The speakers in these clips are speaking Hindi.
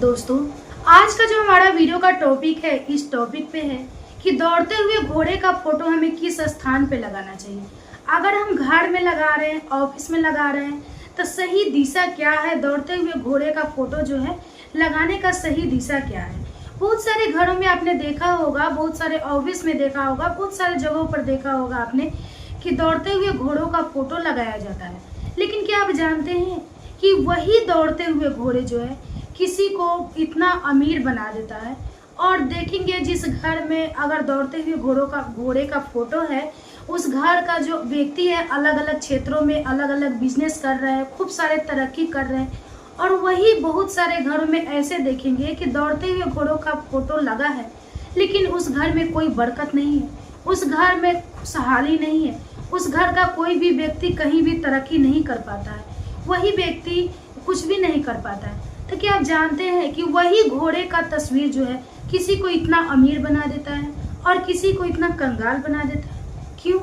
दोस्तों, आज का जो हमारा वीडियो का टॉपिक है, इस टॉपिक पे है कि दौड़ते हुए घोड़े का फोटो हमें किस स्थान पे लगाना चाहिए। अगर हम घर में लगा रहे हैं, ऑफिस में लगा रहे हैं, तो सही दिशा क्या है। दौड़ते हुए घोड़े का फोटो जो है लगाने का सही दिशा क्या है। बहुत सारे घरों में आपने देखा होगा, बहुत सारे ऑफिस में देखा होगा, बहुत सारे जगहों पर देखा होगा आपने कि दौड़ते हुए घोड़ों का फोटो लगाया जाता है। लेकिन क्या आप जानते हैं कि वही दौड़ते हुए घोड़े जो है किसी को इतना अमीर बना देता है। और देखेंगे जिस घर में अगर दौड़ते हुए घोड़े का फोटो है, उस घर का जो व्यक्ति है अलग अलग क्षेत्रों में अलग अलग बिजनेस कर रहे हैं, खूब सारे तरक्की कर रहे हैं। और वही बहुत सारे घरों में ऐसे देखेंगे कि दौड़ते हुए घोड़ों का फोटो लगा है, लेकिन उस घर में कोई बरकत नहीं है, उस घर में खुशहाली नहीं है, उस घर का कोई भी व्यक्ति कहीं भी तरक्की नहीं कर पाता है, वही व्यक्ति कुछ भी नहीं कर पाता है। तो क्या आप जानते हैं कि वही घोड़े का तस्वीर जो है किसी को इतना अमीर बना देता है और किसी को इतना कंगाल बना देता है। क्यों?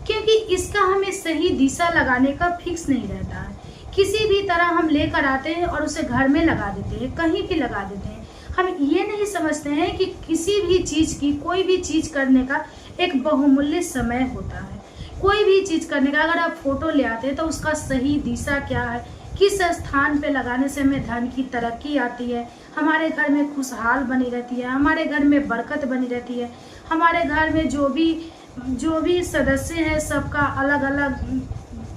क्योंकि इसका हमें सही दिशा लगाने का फिक्स नहीं रहता है। किसी भी तरह हम लेकर आते हैं और उसे घर में लगा देते हैं, कहीं भी लगा देते हैं। हम ये नहीं समझते हैं कि किसी भी चीज़ की, कोई भी चीज़ करने का एक बहुमूल्य समय होता है। कोई भी चीज़ करने का अगर आप फोटो ले आते हैं तो उसका सही दिशा क्या है, किस स्थान पे लगाने से हमें धन की तरक्की आती है, हमारे घर में खुशहाल बनी रहती है, हमारे घर में बरकत बनी रहती है, हमारे घर में जो भी सदस्य हैं सबका अलग अलग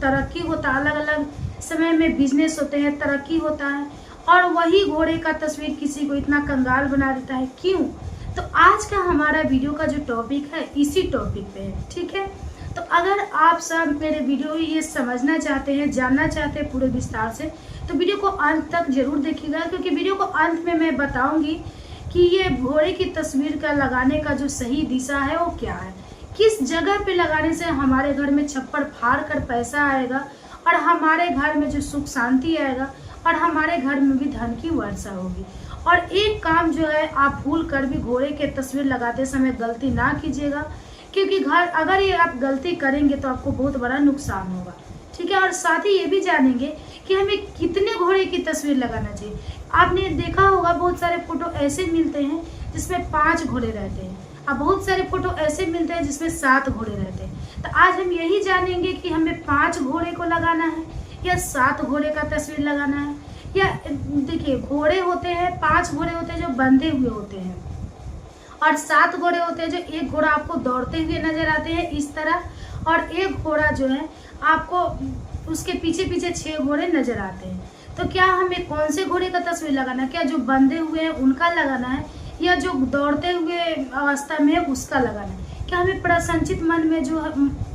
तरक्की होता है, अलग अलग समय में बिजनेस होते हैं, तरक्की होता है। और वही घोड़े का तस्वीर किसी को इतना कंगाल बना देता है। क्यों? तो आज का हमारा वीडियो का जो टॉपिक है इसी टॉपिक पे है, ठीक है। तो अगर आप सब मेरे वीडियो ये समझना चाहते हैं, जानना चाहते हैं पूरे विस्तार से, तो वीडियो को अंत तक जरूर देखिएगा, क्योंकि वीडियो को अंत में मैं बताऊंगी कि ये घोड़े की तस्वीर का लगाने का जो सही दिशा है वो क्या है, किस जगह पे लगाने से हमारे घर में छप्पर फाड़ कर पैसा आएगा और हमारे घर में जो सुख शांति आएगा और हमारे घर में भी धन की वर्षा होगी। और एक काम जो है, आप भूल कर भी घोड़े के तस्वीर लगाते समय गलती ना कीजिएगा, क्योंकि अगर ये आप गलती करेंगे तो आपको बहुत बड़ा नुकसान होगा, ठीक है। और साथ ही ये भी जानेंगे कि हमें कितने घोड़े की तस्वीर लगाना चाहिए। आपने देखा होगा बहुत सारे फोटो ऐसे मिलते हैं जिसमें 5 घोड़े रहते हैं, अब बहुत सारे फोटो ऐसे मिलते हैं जिसमें 7 घोड़े रहते हैं। तो आज हम यही जानेंगे कि हमें 5 घोड़े को लगाना है या 7 घोड़े का तस्वीर लगाना है। या देखिए, घोड़े होते हैं, 5 घोड़े होते हैं जो बंधे हुए होते हैं और 7 घोड़े होते हैं जो एक घोड़ा आपको दौड़ते हुए नजर आते हैं इस तरह, और एक घोड़ा जो है आपको उसके पीछे पीछे 6 घोड़े नजर आते हैं। तो क्या हमें कौन से घोड़े का तस्वीर लगाना है? क्या जो बंधे हुए हैं उनका लगाना है या जो दौड़ते हुए अवस्था में है उसका लगाना है? क्या हमें प्रसन्नचित मन में जो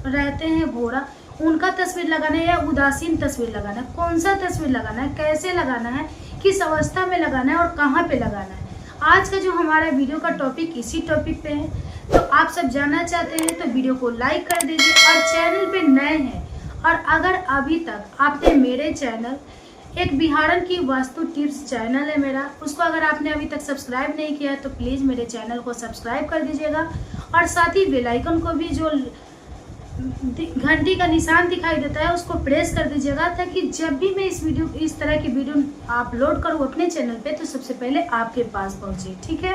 रहते हैं घोड़ा उनका तस्वीर लगाना है या उदासीन तस्वीर लगाना है? कौन सा तस्वीर लगाना है, कैसे लगाना है, किस अवस्था में लगाना है और कहाँ पे लगाना है? आज का जो हमारा वीडियो का टॉपिक इसी टॉपिक पे है। तो आप सब जानना चाहते हैं तो वीडियो को लाइक कर दीजिए, और चैनल पे नए हैं और अगर अभी तक आपने मेरे चैनल एक बिहारन की वास्तु टिप्स चैनल है मेरा, उसको अगर आपने अभी तक सब्सक्राइब नहीं किया है तो प्लीज़ मेरे चैनल को सब्सक्राइब कर दीजिएगा। और साथ ही बेल आइकन को भी, जो घंटी का निशान दिखाई देता है, उसको प्रेस कर दीजिएगा, ताकि जब भी मैं इस तरह की वीडियो अपलोड करूँ अपने चैनल पे तो सबसे पहले आपके पास पहुँचे, ठीक है।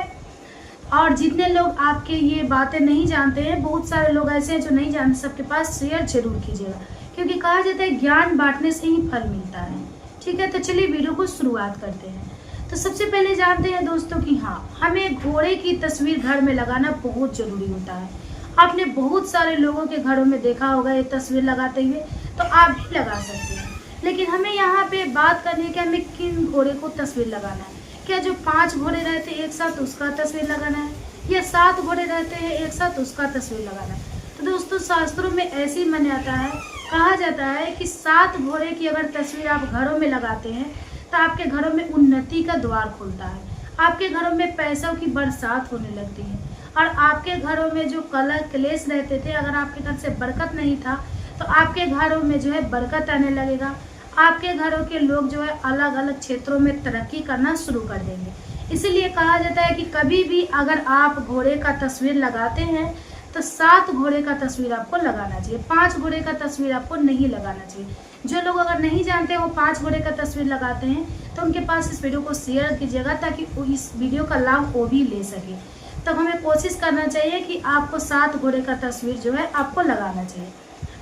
और जितने लोग आपके ये बातें नहीं जानते हैं, बहुत सारे लोग ऐसे हैं जो नहीं जानते, सबके पास शेयर जरूर कीजिएगा, क्योंकि कहा जाता है ज्ञान बांटने से ही फल मिलता है, ठीक है। तो चलिए वीडियो को शुरुआत करते हैं। तो सबसे पहले जानते हैं दोस्तों कि हाँ, हमें घोड़े की तस्वीर घर में लगाना बहुत जरूरी होता है। आपने बहुत सारे लोगों के घरों में देखा होगा ये तस्वीर लगाते हुए, तो आप भी लगा सकते हैं। लेकिन हमें यहाँ पे बात करनी है कि हमें किन घोड़े को तस्वीर लगाना है। क्या जो 5 घोड़े रहते हैं एक साथ उसका तस्वीर लगाना है, या 7 घोड़े रहते हैं एक साथ उसका तस्वीर लगाना है? तो दोस्तों, शास्त्रों में ऐसी मान्यता है, कहा जाता है कि 7 घोड़े की अगर तस्वीर आप घरों में लगाते हैं तो आपके घरों में उन्नति का द्वार खुलता है, आपके घरों में पैसों की बरसात होने लगती है, और आपके घरों में जो कलह क्लेश रहते थे, अगर आपके घर से बरकत नहीं था तो आपके घरों में जो है बरकत आने लगेगा। आपके घरों के लोग जो है अलग अलग क्षेत्रों में तरक्की करना शुरू कर देंगे। इसीलिए कहा जाता है कि कभी भी अगर आप घोड़े का तस्वीर लगाते हैं तो 7 घोड़े का तस्वीर आपको लगाना चाहिए। 5 घोड़े का तस्वीर आपको नहीं लगाना चाहिए। जो लोग अगर नहीं जानते वो 5 घोड़े का तस्वीर लगाते हैं तो उनके पास इस वीडियो को शेयर कीजिएगा ताकि वो इस वीडियो का लाभ वो भी ले सके। तो हमें कोशिश करना चाहिए कि आपको 7 घोड़े का तस्वीर जो है आपको लगाना चाहिए।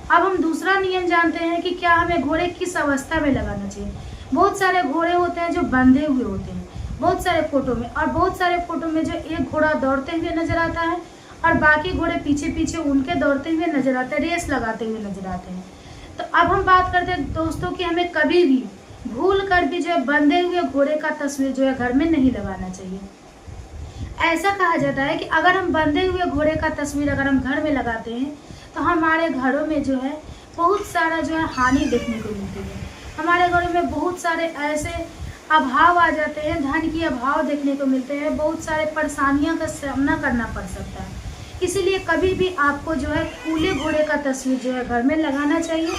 अब हम दूसरा नियम जानते हैं कि क्या हमें घोड़े किस अवस्था में लगाना चाहिए। बहुत सारे घोड़े होते हैं जो बंधे हुए होते हैं बहुत सारे फोटो में, और बहुत सारे फोटो में जो एक घोड़ा दौड़ते हुए नजर आता है और बाकी घोड़े पीछे पीछे उनके दौड़ते हुए नजर आते हैं, रेस लगाते हुए नजर आते हैं। तो अब हम बात करते हैं दोस्तों कि हमें कभी भी भूल कर भी जो है बंधे हुए घोड़े का तस्वीर जो है घर में नहीं लगाना चाहिए। ऐसा कहा जाता है कि अगर हम बंधे हुए घोड़े का तस्वीर अगर हम घर में लगाते हैं तो हमारे घरों में जो है बहुत सारा जो है हानि देखने को मिलती है। हमारे घरों में बहुत सारे ऐसे अभाव आ जाते हैं, धन की अभाव देखने को मिलते हैं, बहुत सारे परेशानियों का सामना करना पड़ सकता है। इसीलिए कभी भी आपको जो है खुले घोड़े का तस्वीर जो है घर में लगाना चाहिए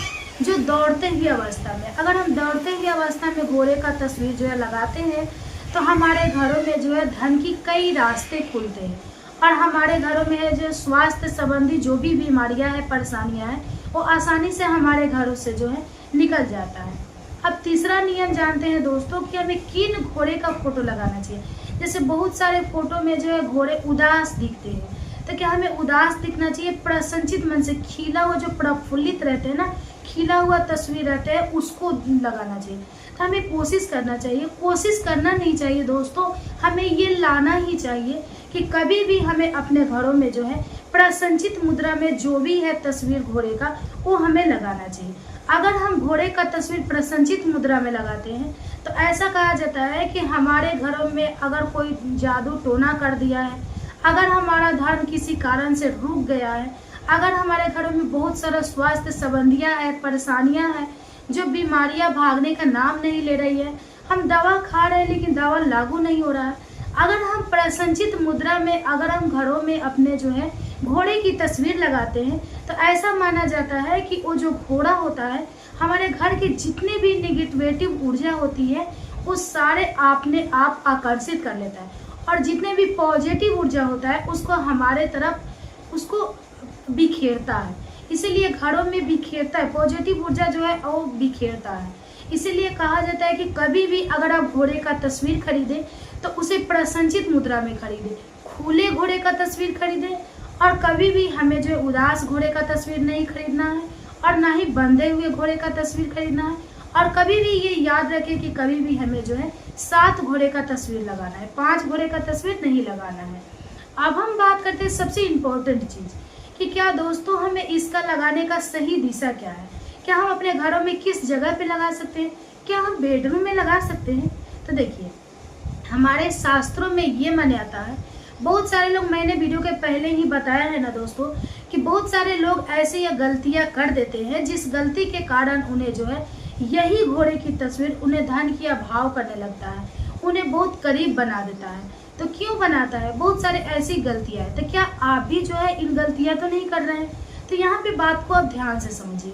जो दौड़ते हुए अवस्था में। अगर हम दौड़ते हुए अवस्था में घोड़े का तस्वीर जो है लगाते हैं तो हमारे घरों में जो है धन की कई रास्ते खुलते हैं और हमारे घरों में है जो स्वास्थ्य संबंधी जो भी बीमारियां हैं, परेशानियां हैं, वो आसानी से हमारे घरों से जो है निकल जाता है। अब तीसरा नियम जानते हैं दोस्तों कि हमें किन घोड़े का फोटो लगाना चाहिए। जैसे बहुत सारे फोटो में जो है घोड़े उदास दिखते हैं, तो क्या हमें उदास दिखना चाहिए? प्रसन्नचित मन से खिला हुआ जो प्रफुल्लित रहते हैं ना, खिला हुआ तस्वीर रहता है उसको लगाना चाहिए। तो हमें कोशिश करना चाहिए, कोशिश करना नहीं चाहिए दोस्तों, हमें ये लाना ही चाहिए कि कभी भी हमें अपने घरों में जो है प्रसन्नचित मुद्रा में जो भी है तस्वीर घोड़े का वो हमें लगाना चाहिए। अगर हम घोड़े का तस्वीर प्रसन्नचित मुद्रा में लगाते हैं तो ऐसा कहा जाता है कि हमारे घरों में अगर कोई जादू टोना कर दिया है, अगर हमारा धन किसी कारण से रुक गया है, अगर हमारे घरों में बहुत सारा स्वास्थ्य संबंधियां हैं, परेशानियां हैं, जो बीमारियां भागने का नाम नहीं ले रही है, हम दवा खा रहे हैं लेकिन दवा लागू नहीं हो रहा है, अगर हम प्रसन्नचित मुद्रा में अगर हम घरों में अपने जो है घोड़े की तस्वीर लगाते हैं तो ऐसा माना जाता है कि वो जो घोड़ा होता है हमारे घर के जितने भी निगेटिव ऊर्जा होती है वो सारे अपने आप आकर्षित कर लेता है और जितने भी पॉजिटिव ऊर्जा होता है उसको हमारे तरफ उसको बिखेरता है। इसीलिए घरों में बिखेरता है, पॉजिटिव ऊर्जा जो है वो बिखेरता है। इसीलिए कहा जाता है कि कभी भी अगर आप घोड़े का तस्वीर खरीदें तो उसे प्रसन्नचित मुद्रा में खरीदें, खुले घोड़े का तस्वीर खरीदें और कभी भी हमें जो उदास घोड़े का तस्वीर नहीं खरीदना है और ना ही बंधे हुए घोड़े का तस्वीर खरीदना है। और कभी भी ये याद रखें कि कभी भी हमें जो है 7 घोड़े का तस्वीर लगाना है, 5 घोड़े का तस्वीर नहीं लगाना है। अब हम बात करते हैं सबसे इम्पोर्टेंट चीज़ कि क्या दोस्तों हमें इसका लगाने का सही दिशा क्या है। क्या हम अपने घरों में किस जगह पे लगा सकते हैं? क्या हम बेडरूम में लगा सकते हैं? तो देखिए हमारे शास्त्रों में ये मान्यता है, बहुत सारे लोग, मैंने वीडियो के पहले ही बताया है ना दोस्तों कि बहुत सारे लोग ऐसी गलतियां कर देते हैं जिस गलती के कारण उन्हें जो है यही घोड़े की तस्वीर उन्हें धन की अभाव करने लगता है, उन्हें बहुत करीब बना देता है। तो क्यों बनाता है? बहुत सारे ऐसी गलतियां हैं। तो क्या आप भी जो है इन गलतियां तो नहीं कर रहे हैं? तो यहाँ पे बात को आप ध्यान से समझिए।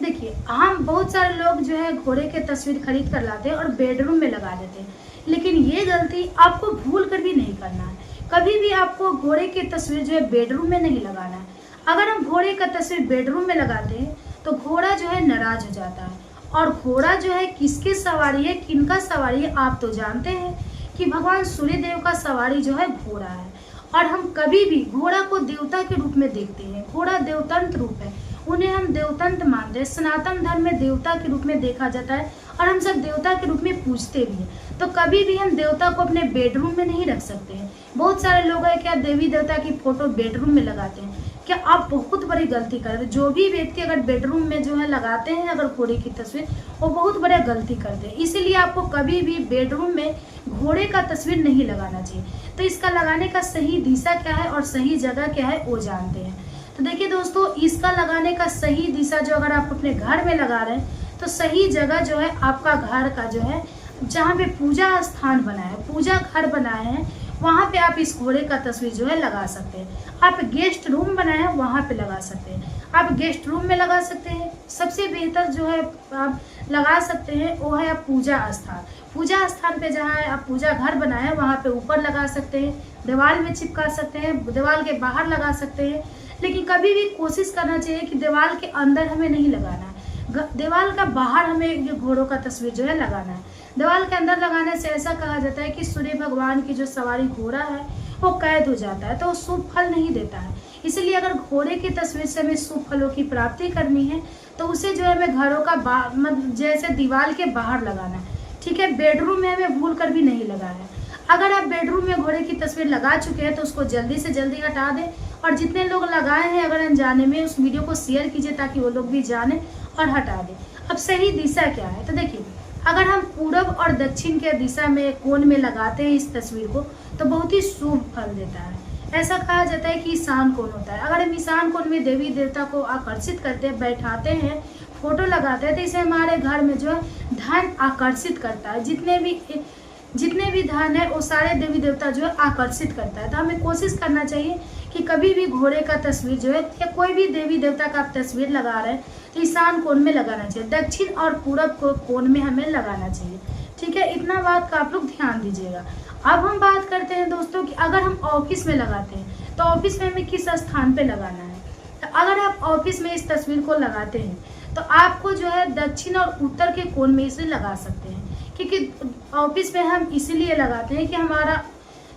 देखिए हम बहुत सारे लोग जो है घोड़े के तस्वीर खरीद कर लाते हैं और बेडरूम में लगा देते हैं, लेकिन ये गलती आपको भूल कर भी नहीं करना है। कभी भी आपको घोड़े की तस्वीर जो है बेडरूम में नहीं लगाना है। अगर हम घोड़े का तस्वीर बेडरूम में लगाते हैं तो घोड़ा जो है नाराज हो जाता है और घोड़ा जो है किसकी सवारी है, किनका सवारी है, आप तो जानते हैं कि भगवान सूर्य देव का सवारी जो है घोड़ा है। और हम कभी भी घोड़ा को देवता के रूप में देखते हैं, घोड़ा देवतंत्र रूप है, उन्हें हम देवतंत्र मानते हैं। सनातन धर्म में देवता के रूप में देखा जाता है और हम सब देवता के रूप में पूजते भी हैं। तो कभी भी हम देवता को अपने बेडरूम में नहीं रख सकते हैं। बहुत सारे लोग हैं क्या देवी देवता की फोटो बेडरूम में लगाते हैं, क्या आप बहुत बड़ी गलती कर रहे हैं। जो भी व्यक्ति अगर बेडरूम में जो है लगाते हैं अगर घोड़े की तस्वीर, वो बहुत बड़ा गलती करते हैं। इसीलिए आपको कभी भी बेडरूम में घोड़े का तस्वीर नहीं लगाना चाहिए। तो इसका लगाने का सही दिशा क्या है और सही जगह क्या है वो जानते हैं। तो देखिए दोस्तों, इसका लगाने का सही दिशा जो अगर आप अपने घर में लगा रहे हैं तो सही जगह जो है आपका घर का जो है जहाँ पे पूजा स्थान बनाए हैं, पूजा घर बनाए हैं, वहाँ पे आप इस घोड़े का तस्वीर जो है लगा सकते हैं। आप गेस्ट रूम बनाए हैं वहाँ पे लगा सकते हैं, आप गेस्ट रूम में लगा सकते हैं। सबसे बेहतर जो है आप लगा सकते हैं वो है आप पूजा स्थान, पूजा स्थान पे जहाँ आप पूजा घर बनाए हैं वहाँ पे ऊपर लगा सकते हैं, दीवार में चिपका सकते हैं, दीवार के बाहर लगा सकते हैं। लेकिन कभी भी कोशिश करना चाहिए कि दीवार के अंदर हमें नहीं लगाना है, दीवार का बाहर हमें ये घोड़ों का तस्वीर जो है लगाना है। दीवार के अंदर लगाने से ऐसा कहा जाता है कि सूर्य भगवान की जो सवारी घोड़ा है वो कैद हो जाता है, तो वो शुभ फल नहीं देता है। इसलिए अगर घोड़े की तस्वीर से हमें शुभ फलों की प्राप्ति करनी है तो उसे जो है हमें घरों का मतलब जैसे दीवार के बाहर लगाना है, ठीक है। बेडरूम में हमें भूल कर भी नहीं लगाना है। अगर आप बेडरूम में घोड़े की तस्वीर लगा चुके हैं तो उसको जल्दी से जल्दी हटा दें, और जितने लोग लगाए हैं अगर अनजाने में उस वीडियो को शेयर कीजिए ताकि वो लोग भी जाने और हटा दें। अब सही दिशा क्या है, तो देखिए अगर हम पूरब और दक्षिण के दिशा में कोण में लगाते हैं इस तस्वीर को तो बहुत ही शुभ फल देता है। ऐसा कहा जाता है कि ईशान कोण होता है। अगर हम ईशान कोण में देवी देवता को आकर्षित करते हैं, बैठाते हैं, फोटो लगाते हैं, तो इसे हमारे घर में जो है धन आकर्षित करता है। जितने भी धन है वो सारे देवी देवता जो है आकर्षित करता है। तो हमें कोशिश करना चाहिए कि कभी भी घोड़े का तस्वीर जो है या कोई भी देवी देवता का आप तस्वीर लगा रहे हैं तो ईशान कोण में लगाना चाहिए, दक्षिण और पूरब को कोण में हमें लगाना चाहिए, ठीक है। इतना बात का आप लोग ध्यान दीजिएगा। अब हम बात करते हैं दोस्तों कि अगर हम ऑफिस में लगाते हैं तो ऑफिस में हमें किस स्थान पे लगाना है। तो अगर आप ऑफिस में इस तस्वीर को लगाते हैं तो आपको जो है दक्षिण और उत्तर के कोण में इसे लगा सकते हैं, क्योंकि ऑफिस में हम इसीलिए लगाते हैं कि हमारा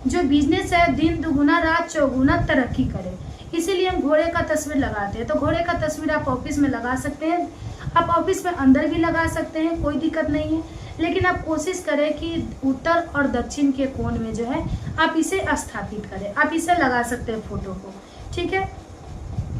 जो बिजनेस है दिन दुगुना रात चौगुना तरक्की करे, इसीलिए हम घोड़े का तस्वीर लगाते हैं। तो घोड़े का तस्वीर आप ऑफिस में लगा सकते हैं, आप ऑफिस में अंदर भी लगा सकते हैं, कोई दिक्कत नहीं है। लेकिन आप कोशिश करें कि उत्तर और दक्षिण के कोण में जो है आप इसे स्थापित करें, आप इसे लगा सकते हैं फोटो को, ठीक है।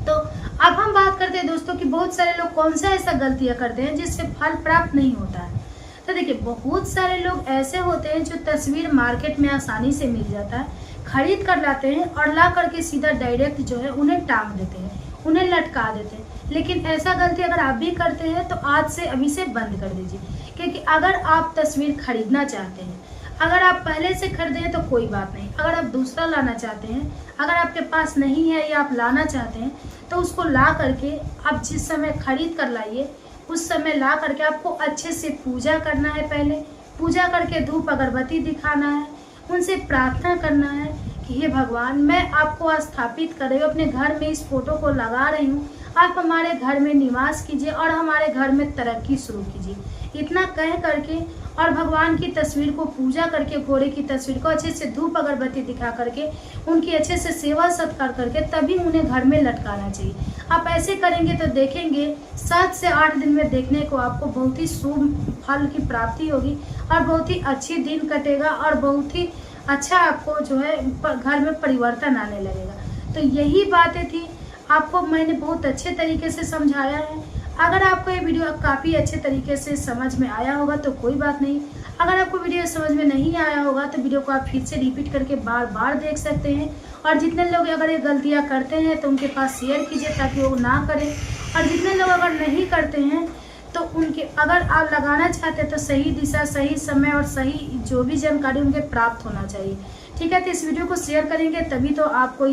तो अब हम बात करते हैं दोस्तों कि बहुत सारे लोग कौन सा ऐसा गलतियां करते हैं जिससे फल प्राप्त नहीं होता है। तो देखिए बहुत सारे लोग ऐसे होते हैं जो तस्वीर मार्केट में आसानी से मिल जाता है, खरीद कर लाते हैं और ला करके सीधा डायरेक्ट जो है उन्हें टांग देते हैं, उन्हें लटका देते हैं। लेकिन ऐसा गलती अगर आप भी करते हैं तो आज से अभी से बंद कर दीजिए, क्योंकि अगर आप तस्वीर खरीदना चाहते हैं, अगर आप पहले से खरीदे तो कोई बात नहीं, अगर आप दूसरा लाना चाहते हैं, अगर आपके पास नहीं है या आप लाना चाहते हैं तो उसको ला करके आप जिस समय खरीद कर लाइए उस समय ला करके आपको अच्छे से पूजा करना है। पहले पूजा करके धूप अगरबत्ती दिखाना है, उनसे प्रार्थना करना है कि हे भगवान मैं आपको स्थापित कर रही हूँ, अपने घर में इस फोटो को लगा रही हूँ, आप हमारे घर में निवास कीजिए और हमारे घर में तरक्की शुरू कीजिए। इतना कह करके और भगवान की तस्वीर को पूजा करके घोड़े की तस्वीर को अच्छे से धूप अगरबत्ती दिखा करके उनकी अच्छे से सेवा सत्कार करके तभी उन्हें घर में लटकाना चाहिए। आप ऐसे करेंगे तो देखेंगे 7 से 8 दिन में देखने को आपको बहुत ही शुभ फल की प्राप्ति होगी और बहुत ही अच्छी दिन कटेगा और बहुत ही अच्छा आपको जो है घर में परिवर्तन आने लगेगा। तो यही बातें थी, आपको मैंने बहुत अच्छे तरीके से समझाया है। अगर आपको ये वीडियो काफ़ी अच्छे तरीके से समझ में आया होगा तो कोई बात नहीं, अगर आपको वीडियो समझ में नहीं आया होगा तो वीडियो को आप फिर से रिपीट करके बार बार देख सकते हैं। और जितने लोग अगर ये गलतियाँ करते हैं तो उनके पास शेयर कीजिए ताकि वो ना करें, और जितने लोग अगर नहीं करते हैं तो उनके अगर आप लगाना चाहते हैं तो सही दिशा, सही समय और सही जो भी जानकारी उनके प्राप्त होना चाहिए, ठीक है। तो इस वीडियो को शेयर करेंगे तभी तो आपको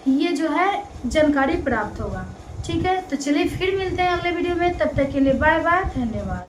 ये जो है जानकारी प्राप्त होगा, ठीक है। तो चलिए फिर मिलते हैं अगले वीडियो में, तब तक के लिए बाय बाय, धन्यवाद।